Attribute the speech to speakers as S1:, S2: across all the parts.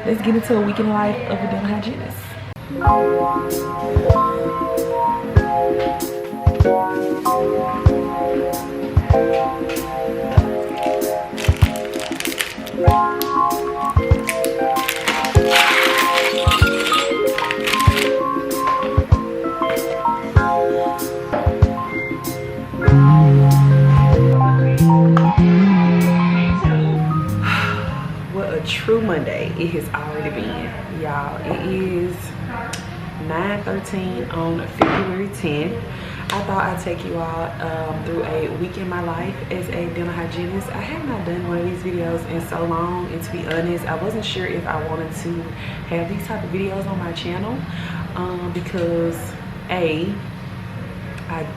S1: let's get into a week in the life of a dental hygienist. True Monday it has already been, y'all. It is 9:13 on February 10th. I thought I'd take you all through a week in my life as a dental hygienist. I have not done one of these videos in so long, and to be honest, I wasn't sure if I wanted to have these type of videos on my channel because I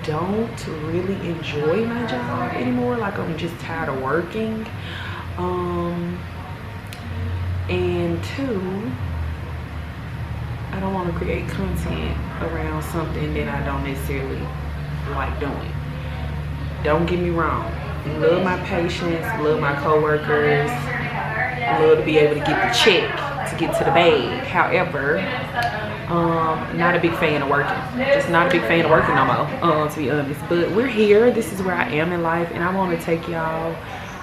S1: don't really enjoy my job anymore. Like, I'm just tired of working. And two, I don't want to create content around something that I don't necessarily like doing. Don't get me wrong. Love my patients, love my coworkers, love to be able to get the check, to get to the bag. However, not a big fan of working. Just not a big fan of working no more, to be honest. But we're here. This is where I am in life, and I want to take y'all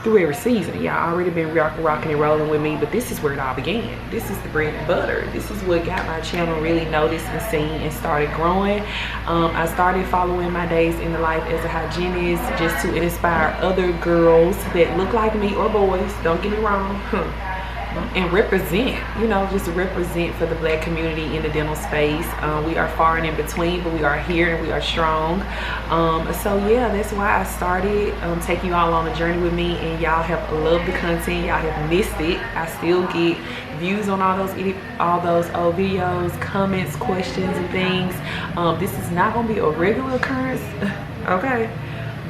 S1: through every season. Y'all already been rocking and rolling with me, but this is where it all began. This is the bread and butter. This is what got my channel really noticed and seen and started growing. I started following my days in the life as a hygienist just to inspire other girls that look like me, or boys, don't get me wrong, and represent, you know, just represent for the Black community in the dental space. We are far and in between, but we are here and we are strong. So yeah, that's why I started taking you all on a journey with me, and y'all have loved the content. Y'all have missed it. I still get views on all those old videos, comments, questions, and things. This is not gonna be a regular occurrence, okay?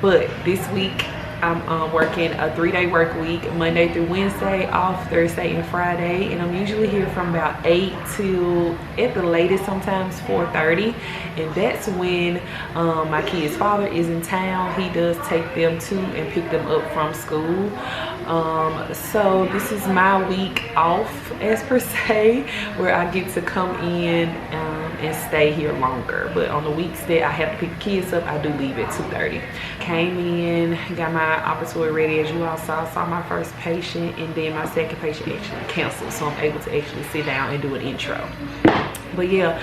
S1: But this week I'm working a 3-day work week, Monday through Wednesday, off Thursday and Friday, and I'm usually here from about 8 to, at the latest, sometimes 4:30, and that's when my kid's father is in town. He does take them to and pick them up from school. So this is my week off, as per se, where I get to come in and stay here longer. But on the weeks that I have to pick the kids up, I do leave at 2:30. Came in, got my operatory ready, as you all saw my first patient, and then my second patient actually canceled, so I'm able to actually sit down and do an intro. But yeah,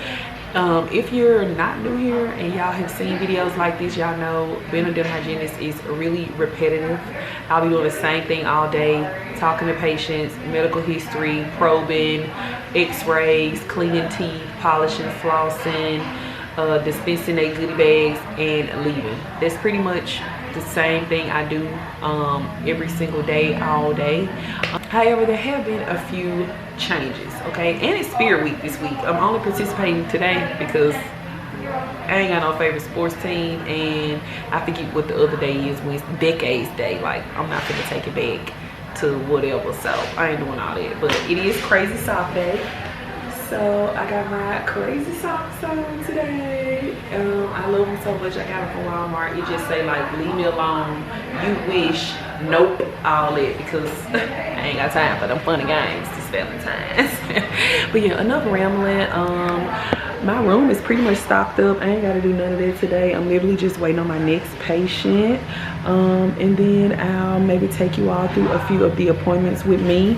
S1: if you're not new here and y'all have seen videos like this, y'all know being a dental hygienist is really repetitive. I'll be doing the same thing all day, talking to patients, medical history, probing, x-rays, cleaning teeth, polishing, flossing, dispensing their goodie bags, and leaving. That's pretty much the same thing I do every single day, all day. However, there have been a few changes, okay? And it's Spirit Week this week. I'm only participating today because I ain't got no favorite sports team, and I forget what the other day is, when it's Decades Day. Like, I'm not gonna take it back to whatever, so I ain't doing all that. But it is Crazy Sock Day, so I got my crazy socks on today. I love them so much. I got them from Walmart. It just say like, leave me alone, you wish, nope, all that, because I ain't got time for them funny games this Valentine's. But yeah, enough rambling. My room is pretty much stocked up. I ain't got to do none of that today. I'm literally just waiting on my next patient, and then I'll maybe take you all through a few of the appointments with me.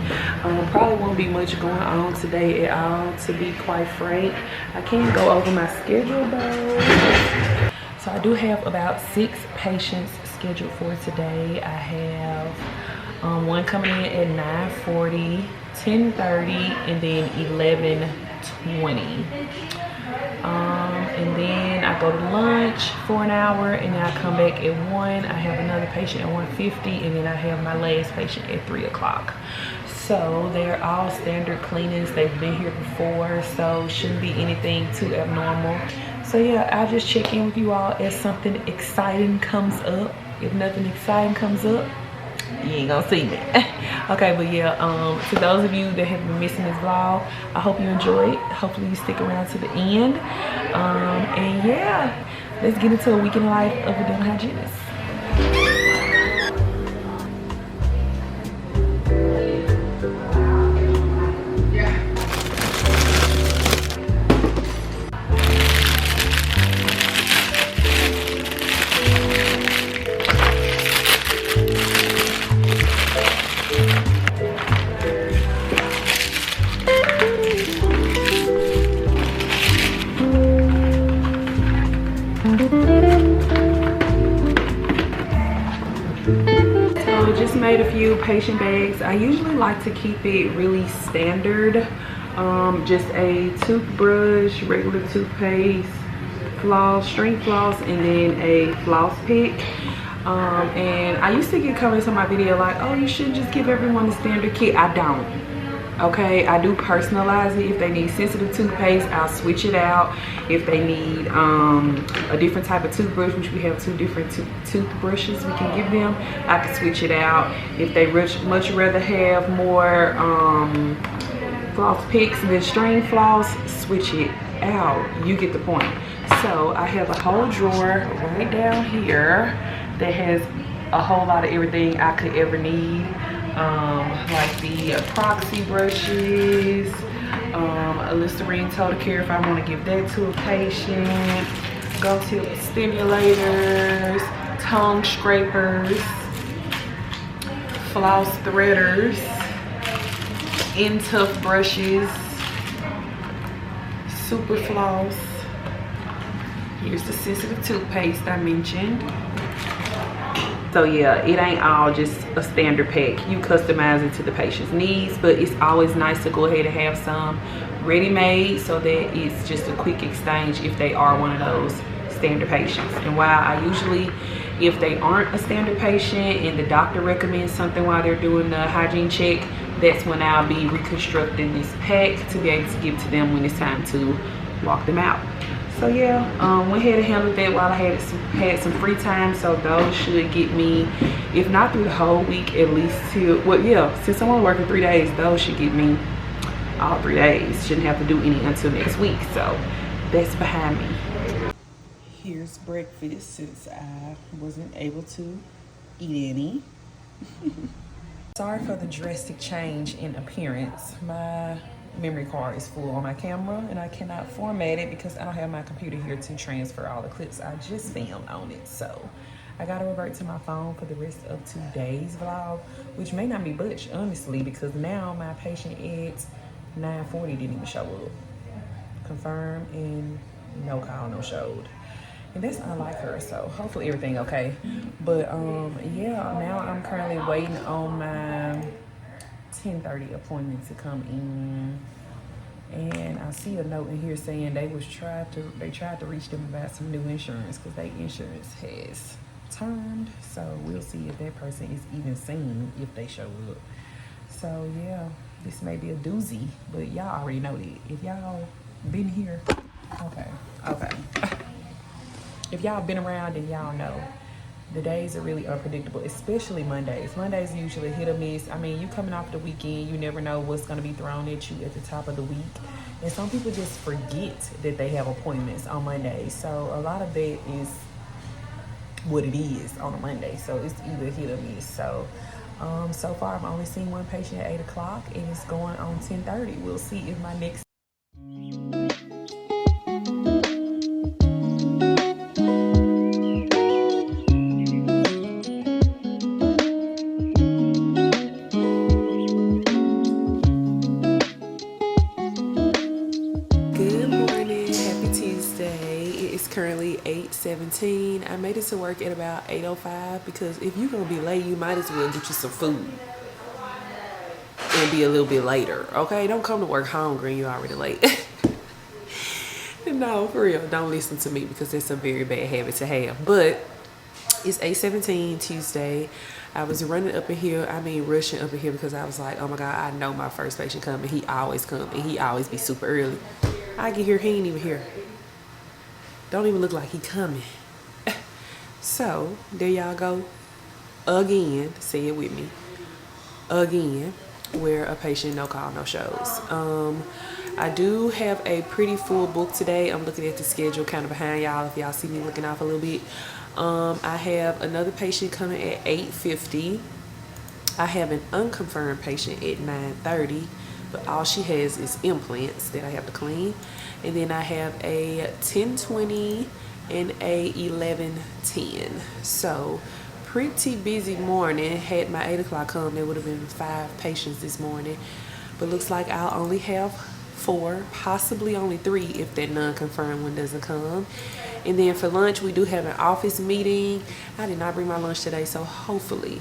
S1: Probably won't be much going on today at all, to be quite frank. I can go over my schedule though. So I do have about 6 patients scheduled for today. I have one coming in at 9:40, 10:30, and then 11:20. And then I go to lunch for an hour, and then I come back at 1. I have another patient at 1:50, and then I have my last patient at 3 o'clock. So they're all standard cleanings. They've been here before, so shouldn't be anything too abnormal. So yeah, I'll just check in with you all as something exciting comes up. If nothing exciting comes up, you ain't gonna see me. Okay, but yeah, to those of you that have been missing this vlog, I hope you enjoy it. Hopefully you stick around to the end. And yeah, let's get into a week in the life of a dental hygienist. few patient bags. I usually like to keep it really standard. Just a toothbrush, regular toothpaste, floss, string floss, and then a floss pick. And I used to get comments on my video like, oh, you should just give everyone the standard kit. I don't. Okay, I do personalize it. If they need sensitive toothpaste, I'll switch it out. If they need a different type of toothbrush, which we have 2 different toothbrushes we can give them, I can switch it out. If they much rather have more floss picks than string floss, switch it out. You get the point. So I have a whole drawer right down here that has a whole lot of everything I could ever need. Like the proxy brushes, a Listerine Total Care if I want to give that to a patient, gum tip stimulators, tongue scrapers, floss threaders, N-Tuff brushes, super floss. Here's the sensitive toothpaste I mentioned. So yeah, it ain't all just a standard pack. You customize it to the patient's needs, but it's always nice to go ahead and have some ready-made so that it's just a quick exchange if they are one of those standard patients. And while I usually, if they aren't a standard patient and the doctor recommends something while they're doing the hygiene check, that's when I'll be reconstructing this pack to be able to give to them when it's time to walk them out. So yeah, went ahead and handled that while I had some free time. So those should get me, if not through the whole week, at least till, well yeah, since I'm only working 3 days, those should get me all 3 days. Shouldn't have to do any until next week. So that's behind me. Here's breakfast since I wasn't able to eat any. Sorry for the drastic change in appearance. My memory card is full on my camera and I cannot format it because I don't have my computer here to transfer all the clips I just filmed on it. So I gotta revert to my phone for the rest of today's vlog, which may not be much honestly, because now my patient at 9:40 didn't even show up. Confirmed and no call, no showed. And that's unlike her, so hopefully everything okay. But yeah, now I'm currently waiting on my 10:30 appointment to come in, and I see a note in here saying they tried to reach them about some new insurance because their insurance has turned. So we'll see if that person is even seen if they show up. So yeah, this may be a doozy, but y'all already know that. If y'all been here, okay. If y'all been around, then y'all know. The days are really unpredictable, especially Mondays. Mondays usually hit or miss. I mean, you coming off the weekend, you never know what's going to be thrown at you at the top of the week. And some people just forget that they have appointments on Mondays. So a lot of that is what it is on a Monday. So it's either hit or miss. So so far, I've only seen one patient at 8 o'clock, and it's going on 10:30. We'll see if my next currently 8:17. I made it to work at about 8:05 because if you're gonna be late, you might as well get you some food and be a little bit later. Okay, don't come to work hungry and you're already late. No, for real, don't listen to me because it's a very bad habit to have. But it's 8:17 Tuesday. I was running up in here, rushing up in here because I was like, oh my God, I know my first patient coming. He always come and he always be super early. I get here, he ain't even here. Don't even look like he coming. So there y'all go again. Say it with me. Again, where a patient no call, no shows. I do have a pretty full book today. I'm looking at the schedule kind of behind y'all if y'all see me looking off a little bit. I have another patient coming at 8:50. I have an unconfirmed patient at 9:30, but all she has is implants that I have to clean. And then I have a 10:20 and a 11:10. So pretty busy morning. Had my 8 o'clock come, there would have been 5 patients this morning. But looks like I'll only have 4, possibly only 3 if that non-confirmed one doesn't come. And then for lunch, we do have an office meeting. I did not bring my lunch today, so hopefully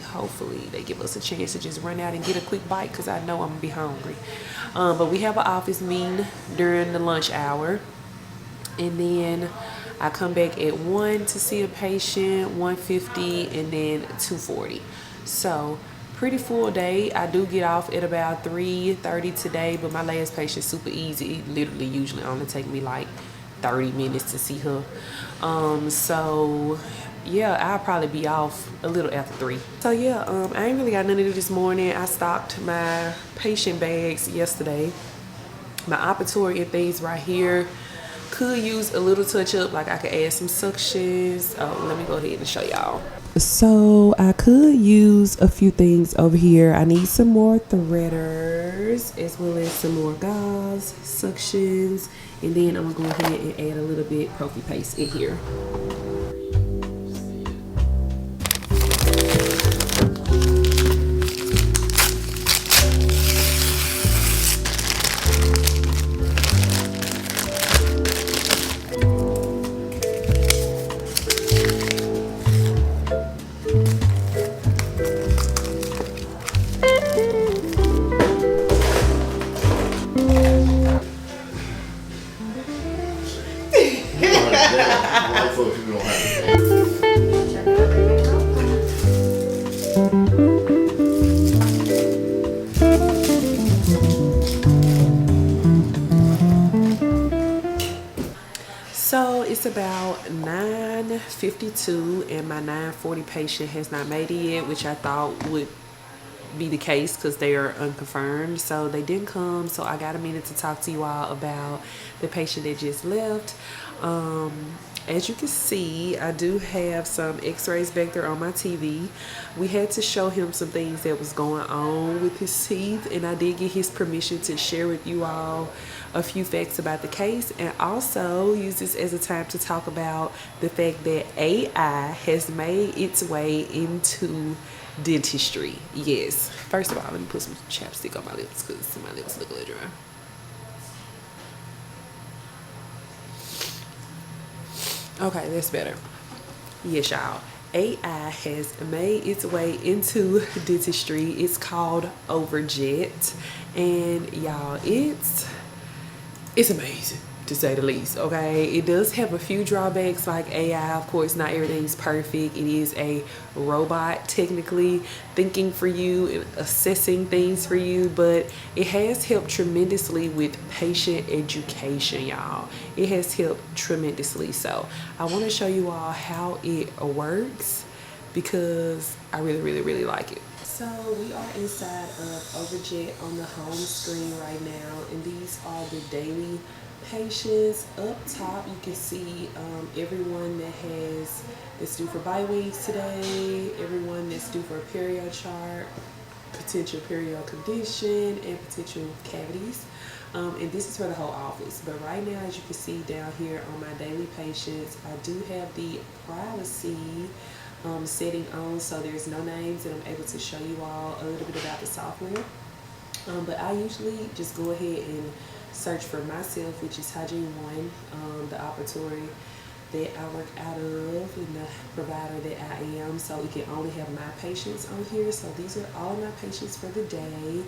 S1: they give us a chance to just run out and get a quick bite, because I know I'm gonna be hungry. But we have an office meeting during the lunch hour. And then I come back at 1 to see a patient, 1:50, and then 2:40. So pretty full day. I do get off at about 3:30 today, but my last patient's super easy. It literally usually only take me like 30 minutes to see her. So yeah, I'll probably be off a little after 3. So yeah, I ain't really got nothing to do this morning. I stocked my patient bags yesterday. My operatory and things right here could use a little touch up, like I could add some suctions. Let me go ahead and show y'all. So I could use a few things over here. I need some more threaders, as well as some more gauze, suctions, and then I'm gonna go ahead and add a little bit prophy paste in here. So it's about 9:52 and my 9:40 patient has not made it yet, which I thought would be the case because they are unconfirmed. So they didn't come, so I got a minute to talk to you all about the patient that just left. As you can see, I do have some x-rays back there on my TV. We had to show him some things that was going on with his teeth, and I did get his permission to share with you all a few facts about the case, and also use this as a time to talk about the fact that AI has made its way into dentistry. Yes. First of all, let me put some chapstick on my lips because my lips look a little dry. Okay, that's better. Yes, y'all. AI has made its way into dentistry. It's called Overjet, and y'all, it's amazing, to say the least. Okay, it does have a few drawbacks, like AI. Of course, not everything's perfect. It is a robot, technically thinking for you and assessing things for you, but it has helped tremendously with patient education, y'all. It has helped tremendously. So I want to show you all how it works, because I really like it. So we are inside of Overjet on the home screen right now, and these are the daily patients. Up top you can see everyone that's due for bite weeks today, everyone that's due for a perio chart, potential perio condition, and potential cavities. And this is for the whole office. But right now, as you can see down here on my daily patients, I do have the privacy setting on, so there's no names, and I'm able to show you all a little bit about the software. But I usually just go ahead and search for myself, which is Hygiene 1, the operatory that I work out of and the provider that I am. So we can only have my patients on here. So these are all my patients for the day.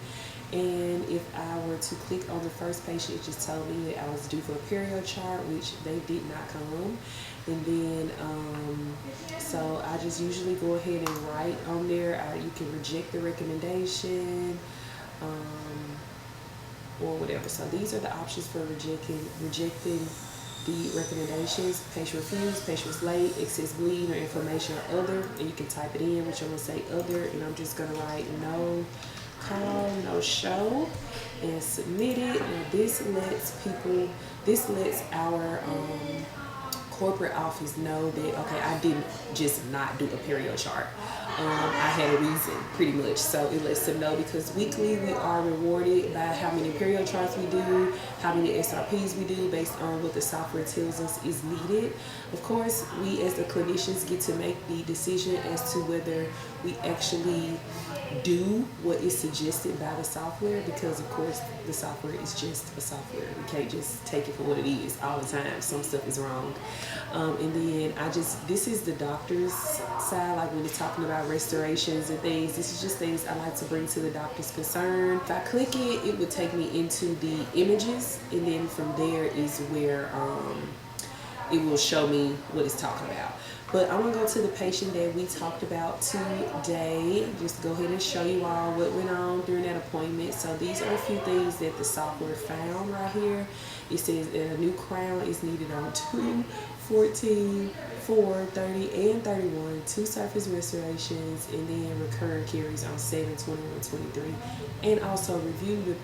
S1: And if I were to click on the first patient, it just told me that I was due for a perio chart, which they did not come. And then so I just usually go ahead and write on there. You can reject the recommendation or whatever. So these are the options for rejecting the recommendations. Patient refused, patient was late, excess bleeding or inflammation or other, and you can type it in, which I'm gonna say other, and I'm just gonna write no call, no show, and submit it. Now this lets our corporate office know that, okay, I didn't just not do a perio chart. I had a reason, pretty much. So it lets them know, because weekly we are rewarded by how many perio charts we do, how many SRPs we do, based on what the software tells us is needed. Of course, we as the clinicians get to make the decision as to whether we actually
S2: do what is suggested by the software, because of course the software is just a software. We can't just take it for what it is all the time. Some stuff is wrong. And then this is the doctor's side, like when they're talking about restorations and things. This is just things I like to bring to the doctor's concern. If I click it, it would take me into the images, and then from there is where it will show me what it's talking about. But I'm gonna go to the patient that we talked about today. Just go ahead and show you all what went on during that appointment. So these are a few things that the software found right here. It says that a new crown is needed on 2, 14, 4, 30, and 31, 2 surface restorations, and then recurrent caries on 7, 21, 23, and also review the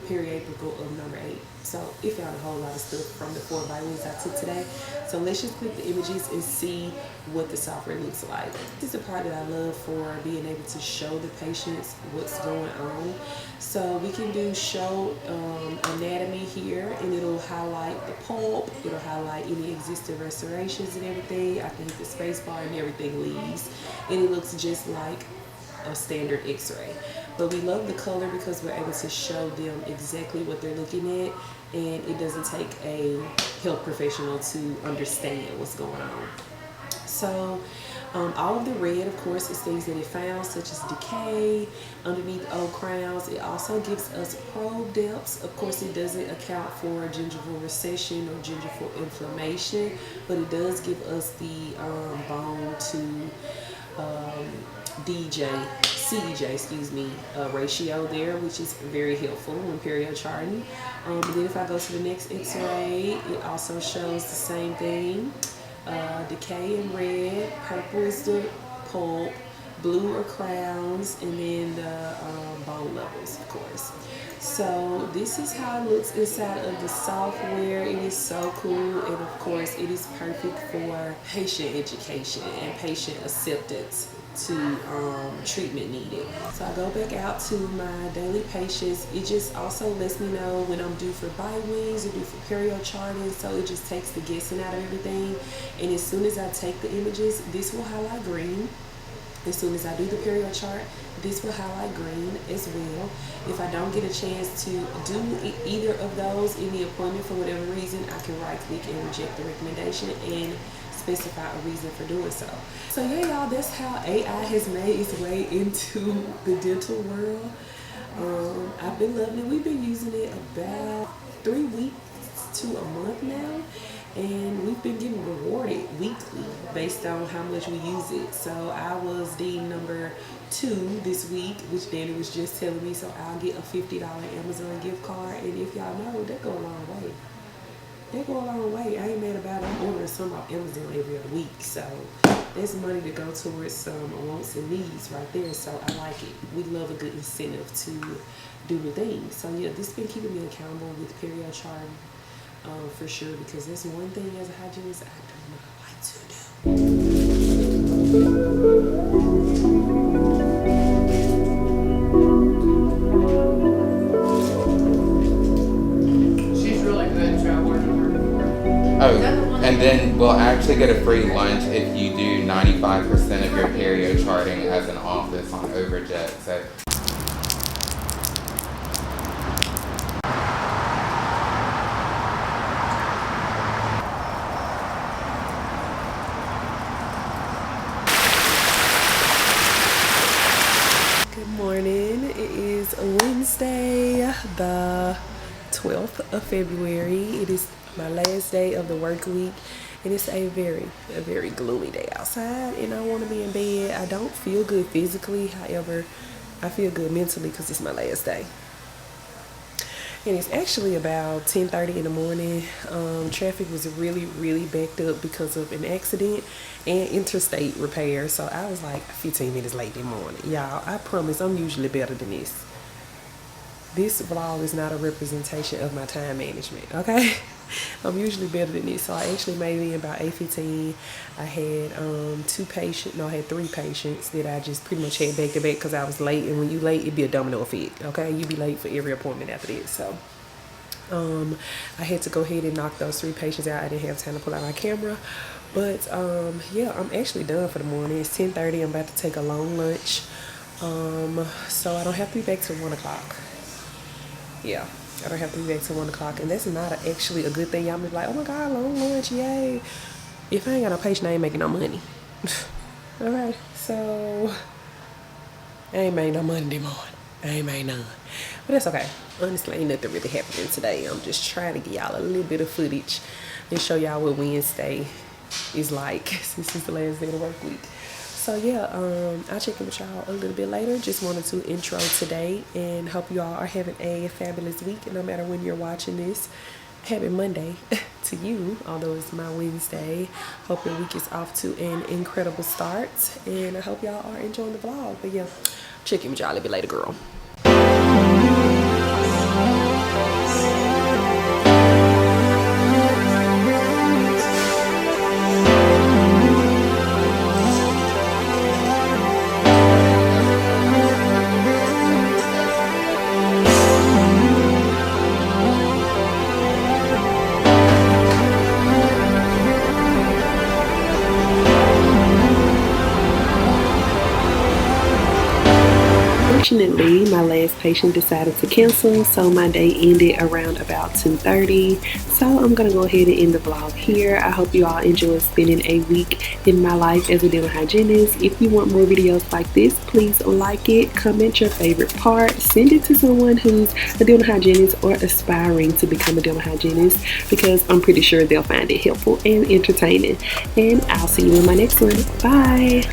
S2: periapical of number 8. So it found a whole lot of stuff from the 4 vitamins I took today. So let's just click the images and see what the software looks like. This is the part that I love for being able to show the patients what's going on. So we can do show anatomy here, and it'll highlight the pulp, it'll highlight any existing restorations and everything. I can hit the space bar and everything leaves, and it looks just like a standard x-ray. But we love the color because we're able to show them exactly what they're looking at, and it doesn't take a health professional to understand what's going on. So all of the red, of course, is things that it found, such as decay underneath old crowns. It also gives us probe depths. Of course, it doesn't account for gingival recession or gingival inflammation, but it does give us the bone to CEJ, ratio there, which is very helpful when perio charting. Then if I go to the next x-ray, it also shows the same thing. Decay in red, purple is the pulp, blue are crowns, and then the bone levels, of course. So this is how it looks inside of the software. It is so cool, and of course it is perfect for patient education and patient acceptance to treatment needed. So I go back out to my daily patients. It just also lets me know when I'm due for bite wings or due for perio charting, so it just takes the guessing out of everything. And as soon as I take the images, this will highlight green. As soon as I do the perio chart, this will highlight green as well. If I don't get a chance to do either of those in the appointment for whatever reason, I can right click and reject the recommendation and specify a reason for doing so. So yeah, y'all, that's how AI has made its way into the dental world. I've been loving it. We've been using it about 3 weeks to a month now, and we've been getting rewarded weekly based on how much we use it. So I was deemed number 2 this week, which Danny was just telling me, so I'll get a $50 Amazon gift card, and if y'all know, that go a long way. They go a long way. I ain't mad about it. I'm ordering some off Amazon every other week, so there's money to go towards some wants and needs right there. So I like it. We love a good incentive to do the thing. So yeah, this has been keeping me accountable with perio charting for sure, because that's one thing as a hygienist I do not like to do.
S3: Oh, and then we'll actually get a free lunch if you do 95% of your perio charting as an office on Overjet. So.
S2: Good morning. It is Wednesday, the 12th of February. It is my last day of the work week, and it's a very gloomy day outside, and I want to be in bed. I don't feel good physically, however I feel good mentally because it's my last day. And it's actually about 10:30 in the morning. Traffic was really backed up because of an accident and interstate repair, so I was like 15 minutes late this morning. Y'all, I promise I'm usually better than this. This vlog is not a representation of my time management, okay? I'm usually better than this. So I actually made it in about 8:15. I had I had 3 patients that I just pretty much had back to back because I was late, and when you late, it'd be a domino effect, okay? You be late for every appointment after this. So I had to go ahead and knock those 3 patients out. I didn't have time to pull out my camera, but yeah, I'm actually done for the morning. It's 10:30. I'm about to take a long lunch. So I don't have to be back till 1 o'clock. Yeah, I don't have to be back till 1 o'clock, and that's not actually a good thing. Y'all be like, oh my god, long lunch, yay. If I ain't got no patient, I ain't making no money. Okay, so I ain't made no money this morning. I ain't made none. But that's okay. Honestly, ain't nothing really happening today. I'm just trying to give y'all a little bit of footage and show y'all what Wednesday is like since it's the last day of the work week. So yeah, I'll check in with y'all a little bit later. Just wanted to intro today and hope you all are having a fabulous week. And no matter when you're watching this, happy Monday to you, although it's my Wednesday. Hope your week is off to an incredible start. And I hope y'all are enjoying the vlog. But yeah, check in with y'all a little bit later, girl. Unfortunately, my last patient decided to cancel, so my day ended around about 10:30. So I'm gonna go ahead and end the vlog here. I hope you all enjoy spending a week in my life as a dental hygienist. If you want more videos like this, please like it, comment your favorite part, send it to someone who's a dental hygienist or aspiring to become a dental hygienist, because I'm pretty sure they'll find it helpful and entertaining. And I'll see you in my next one. Bye.